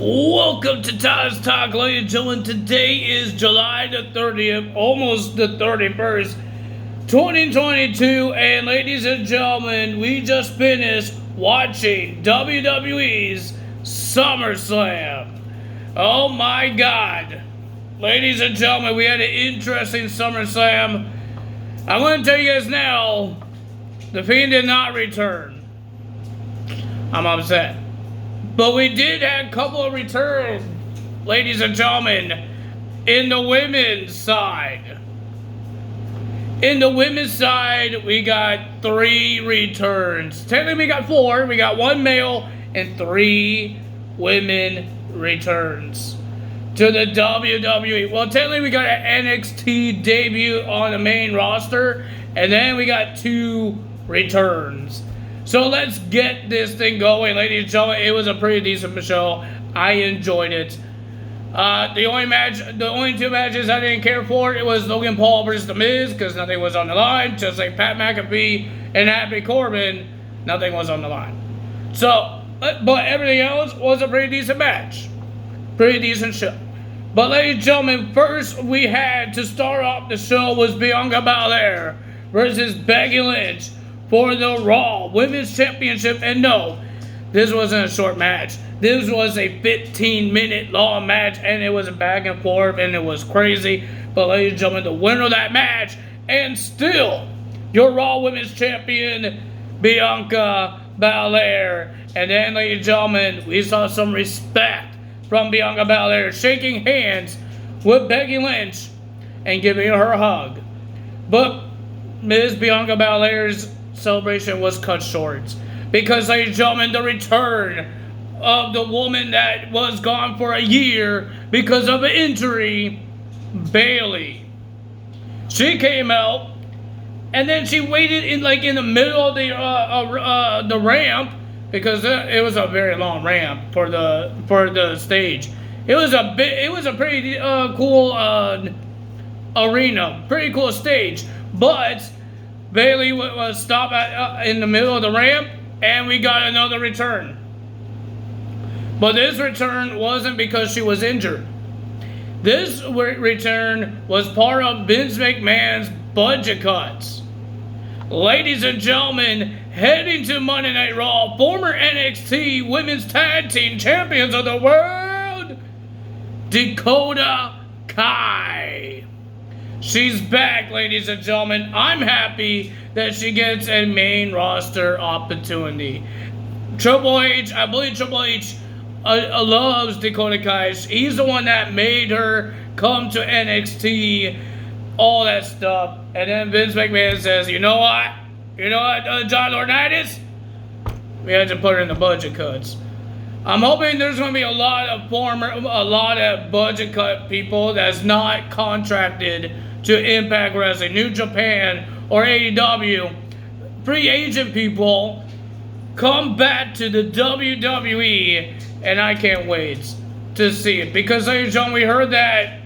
Welcome to Ty's Talk, ladies and gentlemen. Today is July the 30th, almost the 31st, 2022. And ladies and gentlemen, we just finished watching WWE's Summerslam. Oh my God. Ladies and gentlemen, we had an interesting SummerSlam. I'm going to tell you guys now, The Fiend did not return. I'm upset. But we did have a couple of returns, ladies and gentlemen, in the women's side. In the women's side, we got 3 returns. Technically, we got 4. We got 1 male and 3 women returns to the WWE. Well, technically, we got an NXT debut on the main roster, and then we got 2 returns. So let's get this thing going, ladies and gentlemen. It was a pretty decent show. I enjoyed it. The only 2 matches I didn't care for, it was Logan Paul versus The Miz, because nothing was on the line. Just like Pat McAfee and Happy Corbin, nothing was on the line. So, but everything else was a pretty decent match. Pretty decent show. But ladies and gentlemen, first we had to start off the show was Bianca Belair versus Becky Lynch for the Raw Women's Championship. And no, this wasn't a short match. This was a 15-minute long match, and it was back and forth, and it was crazy. But ladies and gentlemen, the winner of that match, and still your Raw Women's Champion, Bianca Belair. And then, ladies and gentlemen, we saw some respect from Bianca Belair, shaking hands with Becky Lynch and giving her a hug. But Ms. Bianca Belair's celebration was cut short because, ladies and gentlemen, the return of the woman that was gone for a year because of an injury, Bayley. She came out and then she waited in the middle of the ramp, because it was a very long ramp for the stage. It was a pretty cool arena, pretty cool stage, but Bayley was stopped in the middle of the ramp, and we got another return. But this return wasn't because she was injured. This return was part of Vince McMahon's budget cuts. Ladies and gentlemen, heading to Monday Night Raw, former NXT Women's Tag Team Champions of the World, Dakota Kai. She's back, ladies and gentlemen. I'm happy that she gets a main roster opportunity. Triple H, I believe Triple H loves Dakota Kai. He's the one that made her come to NXT, all that stuff. And then Vince McMahon says, you know what, John Laurinaitis? We had to put her in the budget cuts. I'm hoping there's going to be a lot of budget cut people that's not contracted to Impact Wrestling, New Japan, or AEW. Free agent people come back to the WWE, and I can't wait to see it. Because, ladies and gentlemen, we heard that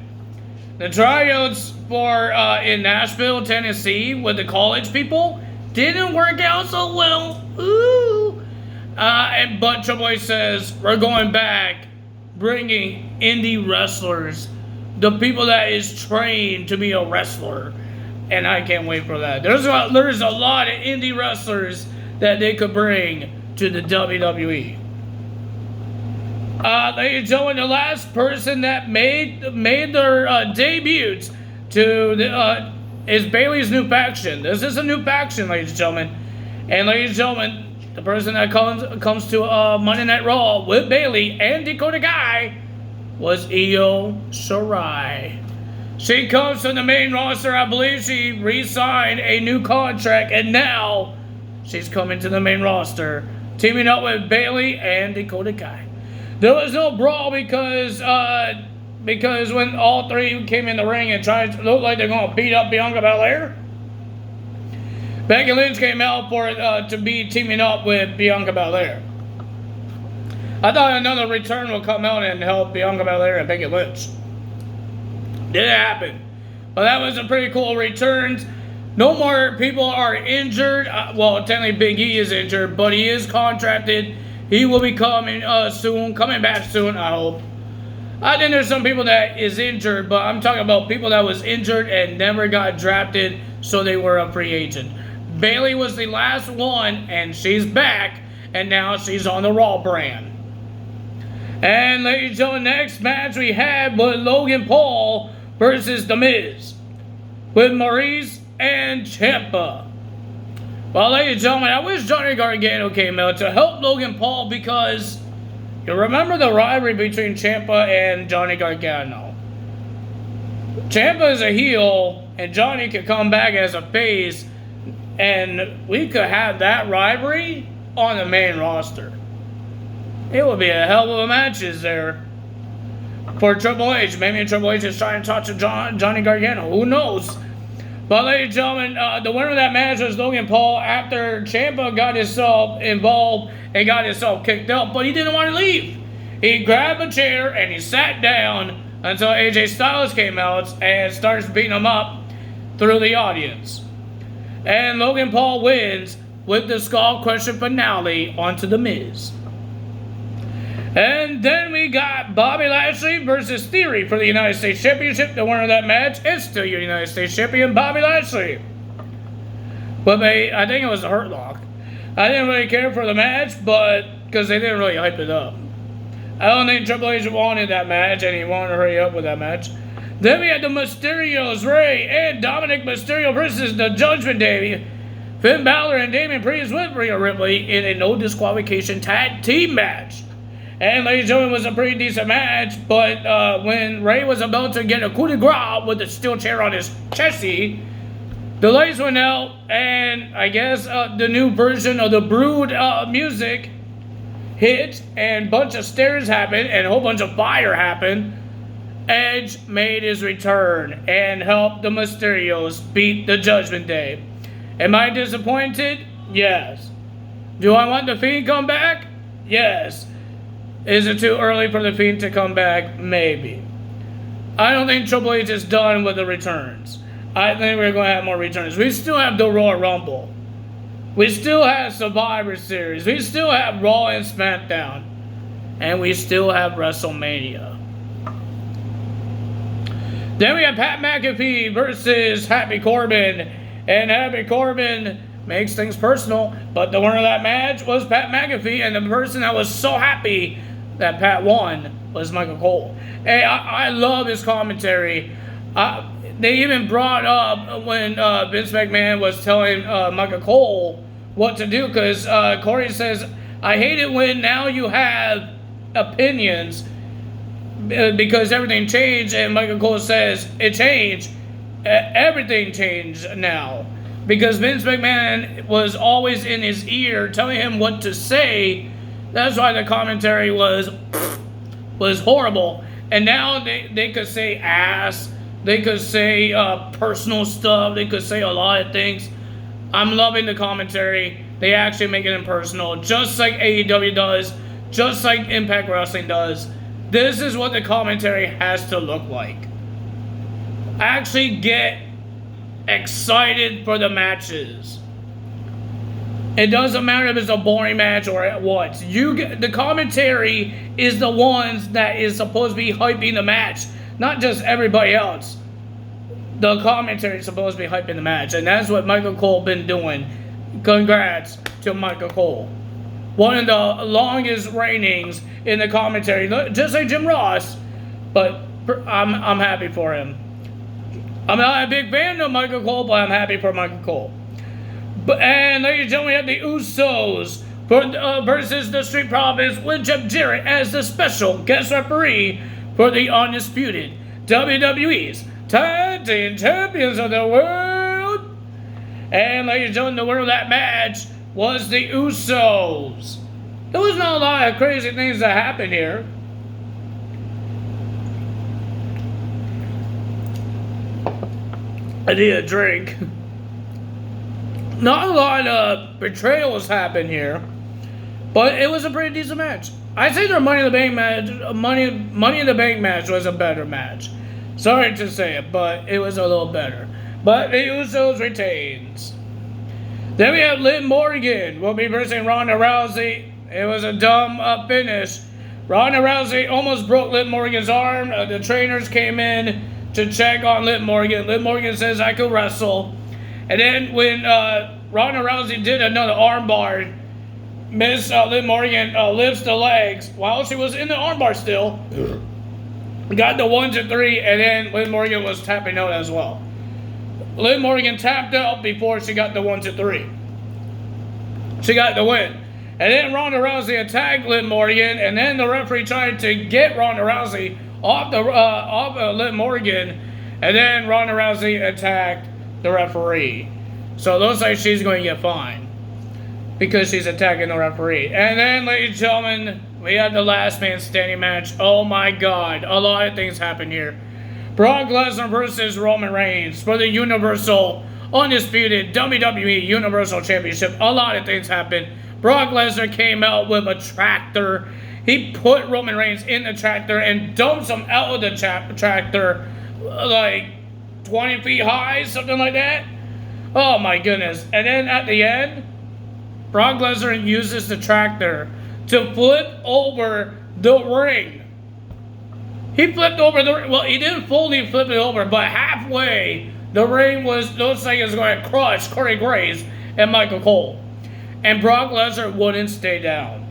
the tryouts for in Nashville, Tennessee, with the college people didn't work out so well. Ooh. But Triple H says we're going back, bringing indie wrestlers, the people that is trained to be a wrestler, and I can't wait for that. There's a lot of indie wrestlers that they could bring to the WWE. Ladies and gentlemen, the last person that made their debuts is Bayley's new faction. This is a new faction, ladies and gentlemen. And ladies and gentlemen, the person that comes to Monday Night Raw with Bayley and Dakota Kai was Io Shirai. She comes to the main roster. I believe she re-signed a new contract, and now she's coming to the main roster, teaming up with Bayley and Dakota Kai. There was no brawl because when all 3 came in the ring and tried to look like they're going to beat up Bianca Belair, Becky Lynch came out to be teaming up with Bianca Belair. I thought another return would come out and help Bianca Belair and Becky Lynch. Didn't happen. But that was a pretty cool return. No more people are injured. Well, technically Big E is injured, but he is contracted He will be coming coming back soon, I hope. I think there's some people that is injured, but I'm talking about people that was injured and never got drafted, so they were a free agent. Bayley was the last one, and she's back, and now she's on the Raw brand. And ladies and gentlemen, next match we had was Logan Paul versus The Miz with Maurice and Ciampa. Well, ladies and gentlemen, I wish Johnny Gargano came out to help Logan Paul, because you remember the rivalry between Ciampa and Johnny Gargano. Ciampa is a heel, and Johnny could come back as a face, and we could have that rivalry on the main roster. It would be a hell of a matches there for Triple H. Maybe Triple H is trying to talk to Johnny Gargano. Who knows? But ladies and gentlemen, the winner of that match was Logan Paul after Ciampa got himself involved and got himself kicked out, but he didn't want to leave. He grabbed a chair and he sat down until AJ Styles came out and starts beating him up through the audience. And Logan Paul wins with the Skull Crusher finale onto The Miz. And then we got Bobby Lashley versus Theory for the United States Championship. The winner of that match is still your United States Champion, Bobby Lashley. But I think it was a Hurt Lock. I didn't really care for the match, but because they didn't really hype it up. I don't think Triple H wanted that match, and he wanted to hurry up with that match. Then we had the Mysterios, Rey and Dominic Mysterio versus the Judgment Day, Finn Balor and Damian Priest with Rhea Ripley in a no disqualification tag team match. And ladies and gentlemen, it was a pretty decent match, but when Rey was about to get a coup de grace with the steel chair on his chesty, the lights went out, and I guess the new version of the Brood music hit, and a bunch of stairs happened, and a whole bunch of fire happened. Edge made his return and helped the Mysterios beat the Judgment Day. Am I disappointed? Yes. Do I want the Fiend to come back? Yes. Is it too early for the Fiend to come back? Maybe. I don't think Triple H is done with the returns. I think we're going to have more returns. We still have the Royal Rumble. We still have Survivor Series. We still have Raw and SmackDown. And we still have WrestleMania. Then we have Pat McAfee versus Happy Corbin. And Happy Corbin makes things personal. But the winner of that match was Pat McAfee. And the person that was so happy that Pat won was Michael Cole. Hey, I love his commentary. They even brought up when Vince McMahon was telling Michael Cole what to do, because Corey says, I hate it when now you have opinions because everything changed, and Michael Cole says, it changed. Everything changed now. Because Vince McMahon was always in his ear telling him what to say. That's why the commentary was horrible. And now they could say ass. They could say personal stuff. They could say a lot of things. I'm loving the commentary. They actually make it impersonal. Just like AEW does. Just like Impact Wrestling does. This is what the commentary has to look like. Actually get excited for the matches. It doesn't matter if it's a boring match or what. The commentary is the ones that is supposed to be hyping the match, not just everybody else. The commentary is supposed to be hyping the match, and that's what Michael Cole been doing. Congrats to Michael Cole. One of the longest reignings in the commentary, just like Jim Ross, but I'm happy for him. I'm not a big fan of Michael Cole, but I'm happy for Michael Cole. And ladies and gentlemen, we have the Usos versus the Street Profits with Jeff Jarrett as the special guest referee for the undisputed WWE's Tag Team Champions of the World. And ladies and gentlemen, the winner of that match was the Usos. There was not a lot of crazy things that happened here. I need a drink. Not a lot of betrayals happened here, but it was a pretty decent match. I say their Money in the Bank match, Money in the Bank match was a better match. Sorry to say it, but it was a little better. But the Usos retains. Then we have Liv Morgan will be versing Ronda Rousey It was a dumb finish. Ronda Rousey almost broke Liv Morgan's arm. The trainers came in to check on Liv Morgan. Liv Morgan says, I could wrestle. And then when Ronda Rousey did another armbar, Miss Liv Morgan lifts the legs while she was in the armbar still. Got the 1, 2, 3, and then Liv Morgan was tapping out as well. Liv Morgan tapped out before she got the 1, 2, 3. She got the win. And then Ronda Rousey attacked Liv Morgan, and then the referee tried to get Ronda Rousey off Liv Morgan, and then Ronda Rousey attacked the referee. So it looks like she's going to get fined because she's attacking the referee. And then, ladies and gentlemen, we had the last man standing match. Oh my God, a lot of things happened here. Brock Lesnar versus Roman Reigns for the Universal Undisputed WWE Universal Championship. A lot of things happened. Brock Lesnar came out with a tractor. He put Roman Reigns in the tractor and dumped him out of the tractor like 20 feet high, something like that. Oh my goodness. And then at the end, Brock Lesnar uses the tractor to flip over the ring. He flipped over the ring. Well, he didn't fully flip it over, but halfway, the ring looks like it was going to crush Corey Graves and Michael Cole. And Brock Lesnar wouldn't stay down.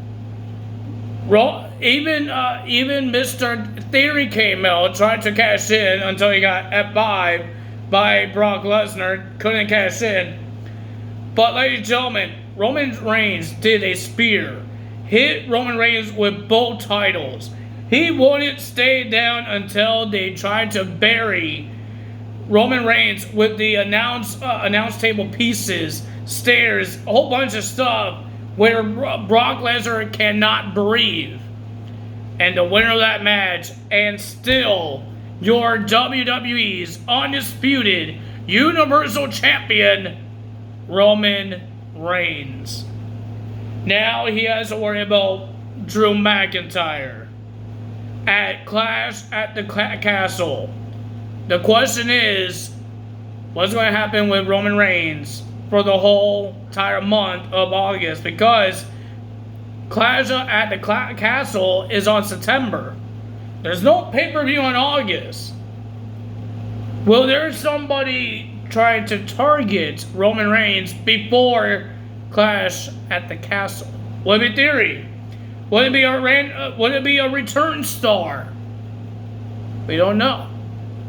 Even Mr. Theory came out, tried to cash in until he got F5 by Brock Lesnar. Couldn't cash in. But ladies and gentlemen, Roman Reigns did a spear. Hit Roman Reigns with both titles. He wouldn't stay down until they tried to bury Roman Reigns with the announce table pieces, stairs, a whole bunch of stuff where Brock Lesnar cannot breathe. And the winner of that match, and still your WWE's undisputed Universal Champion, Roman Reigns. Now he has to worry about Drew McIntyre at Clash at the Castle. The question is, what's going to happen with Roman Reigns for the whole entire month of August? Because Clash at the Castle is on September. There's no pay-per-view in August. Will there somebody trying to target Roman Reigns before Clash at the Castle? Would it be Theory? Would it be a return star? We don't know.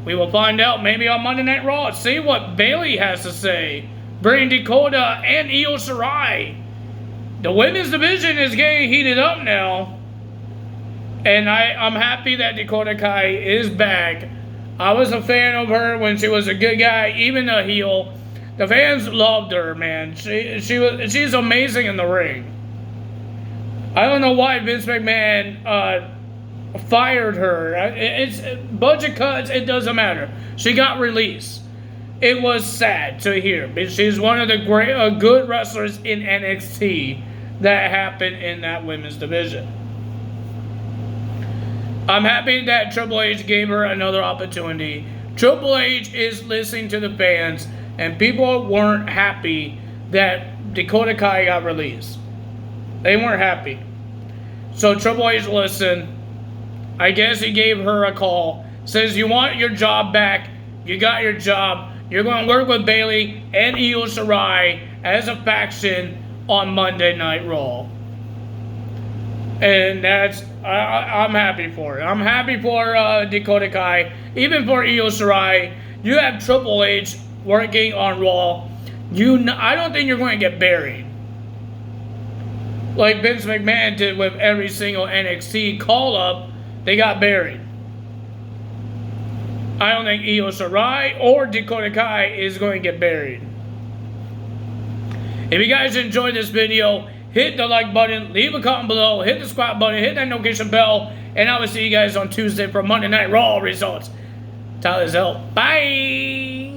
We will find out maybe on Monday Night Raw. See what Bayley has to say. Bring Dakota and Io Shirai. The women's division is getting heated up now. And I'm happy that Dakota Kai is back. I was a fan of her when she was a good guy, even a heel. The fans loved her, man. She's amazing in the ring. I don't know why Vince McMahon fired her. It's budget cuts. It doesn't matter. She got released. It was sad to hear, but she's one of the good wrestlers in NXT that happened in that women's division. I'm happy that Triple H gave her another opportunity. Triple H is listening to the fans, and people weren't happy that Dakota Kai got released. They weren't happy. So Triple H listened. I guess he gave her a call. Says, you want your job back. You got your job. You're going to work with Bayley and Io Shirai as a faction on Monday Night Raw. And I'm happy for it. I'm happy for Dakota Kai. Even for Io Shirai. You have Triple H working on Raw. I don't think you're going to get buried. Like Vince McMahon did with every single NXT call-up, they got buried. I don't think Io Shirai or Dakota Kai is going to get buried. If you guys enjoyed this video, hit the like button, leave a comment below, hit the subscribe button, hit that notification bell, and I will see you guys on Tuesday for Monday Night Raw results. Tyler's out. Bye!